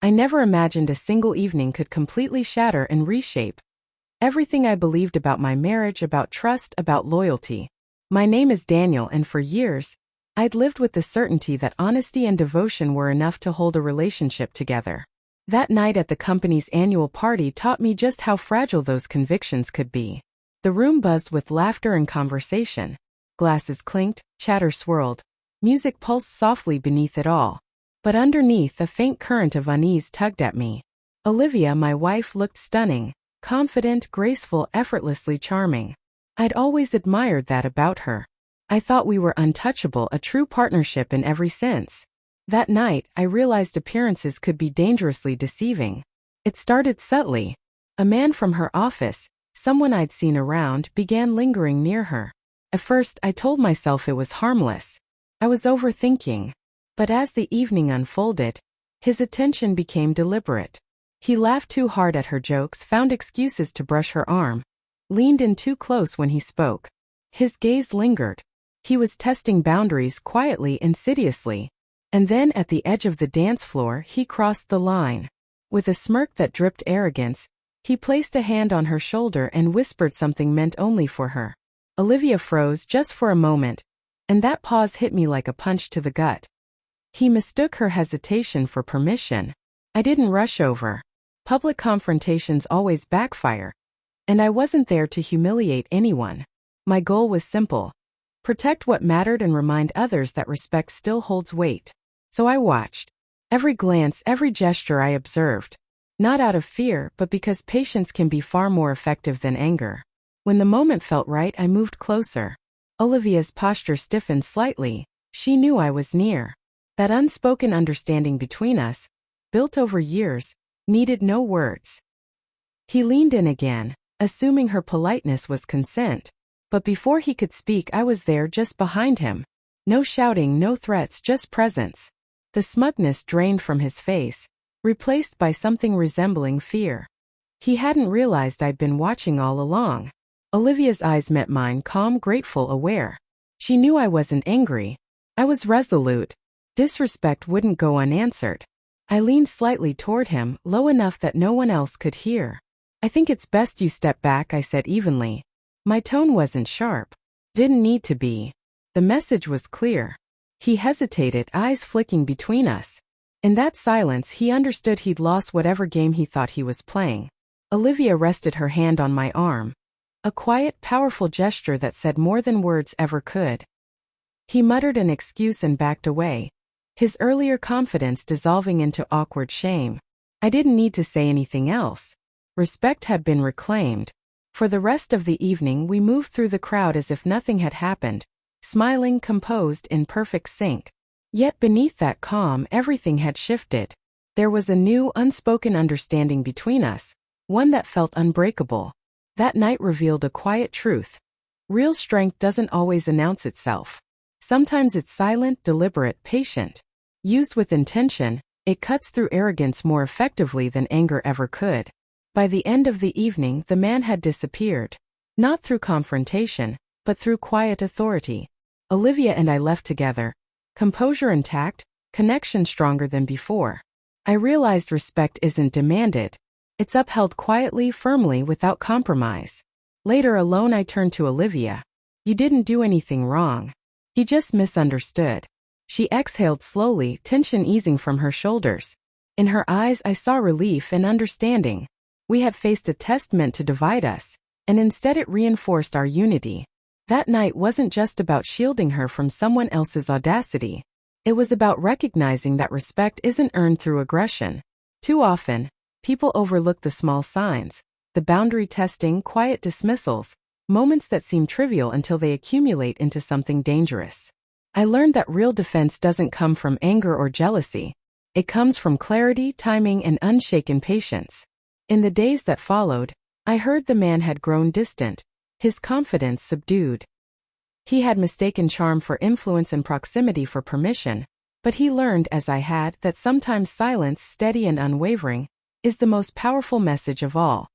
I never imagined a single evening could completely shatter and reshape everything I believed about my marriage, about trust, about loyalty. My name is Daniel, and for years, I'd lived with the certainty that honesty and devotion were enough to hold a relationship together. That night at the company's annual party taught me just how fragile those convictions could be. The room buzzed with laughter and conversation. Glasses clinked, chatter swirled, music pulsed softly beneath it all. But underneath, a faint current of unease tugged at me. Olivia, my wife, looked stunning, confident, graceful, effortlessly charming. I'd always admired that about her. I thought we were untouchable, a true partnership in every sense. That night, I realized appearances could be dangerously deceiving. It started subtly. A man from her office, someone I'd seen around, began lingering near her. At first, I told myself it was harmless. I was overthinking. But as the evening unfolded, his attention became deliberate. He laughed too hard at her jokes, found excuses to brush her arm, leaned in too close when he spoke. His gaze lingered. He was testing boundaries quietly, insidiously. And then at the edge of the dance floor, he crossed the line. With a smirk that dripped arrogance, he placed a hand on her shoulder and whispered something meant only for her. Olivia froze just for a moment, and that pause hit me like a punch to the gut. He mistook her hesitation for permission. I didn't rush over. Public confrontations always backfire. And I wasn't there to humiliate anyone. My goal was simple: protect what mattered and remind others that respect still holds weight. So I watched. Every glance, every gesture I observed. Not out of fear, but because patience can be far more effective than anger. When the moment felt right, I moved closer. Olivia's posture stiffened slightly. She knew I was near. That unspoken understanding between us, built over years, needed no words. He leaned in again, assuming her politeness was consent. But before he could speak, I was there, just behind him. No shouting, no threats, just presence. The smugness drained from his face, replaced by something resembling fear. He hadn't realized I'd been watching all along. Olivia's eyes met mine, calm, grateful, aware. She knew I wasn't angry. I was resolute. Disrespect wouldn't go unanswered. I leaned slightly toward him, low enough that no one else could hear. "I think it's best you step back," I said evenly. My tone wasn't sharp. Didn't need to be. The message was clear. He hesitated, eyes flicking between us. In that silence, he understood he'd lost whatever game he thought he was playing. Olivia rested her hand on my arm. A quiet, powerful gesture that said more than words ever could. He muttered an excuse and backed away, his earlier confidence dissolving into awkward shame. I didn't need to say anything else. Respect had been reclaimed. For the rest of the evening, we moved through the crowd as if nothing had happened, smiling, composed, in perfect sync. Yet beneath that calm, everything had shifted. There was a new, unspoken understanding between us, one that felt unbreakable. That night revealed a quiet truth. Real strength doesn't always announce itself. Sometimes it's silent, deliberate, patient. Used with intention, it cuts through arrogance more effectively than anger ever could. By the end of the evening, the man had disappeared. Not through confrontation, but through quiet authority. Olivia and I left together. Composure intact, connection stronger than before. I realized respect isn't demanded. It's upheld quietly, firmly, without compromise. Later, alone, I turned to Olivia. "You didn't do anything wrong. He just misunderstood." She exhaled slowly, tension easing from her shoulders. In her eyes, I saw relief and understanding. We had faced a test meant to divide us, and instead it reinforced our unity. That night wasn't just about shielding her from someone else's audacity. It was about recognizing that respect isn't earned through aggression. Too often, people overlook the small signs, the boundary testing, quiet dismissals, moments that seem trivial until they accumulate into something dangerous. I learned that real defense doesn't come from anger or jealousy. It comes from clarity, timing, and unshaken patience. In the days that followed, I heard the man had grown distant, his confidence subdued. He had mistaken charm for influence and proximity for permission, but he learned, as I had, that sometimes silence, steady and unwavering, is the most powerful message of all.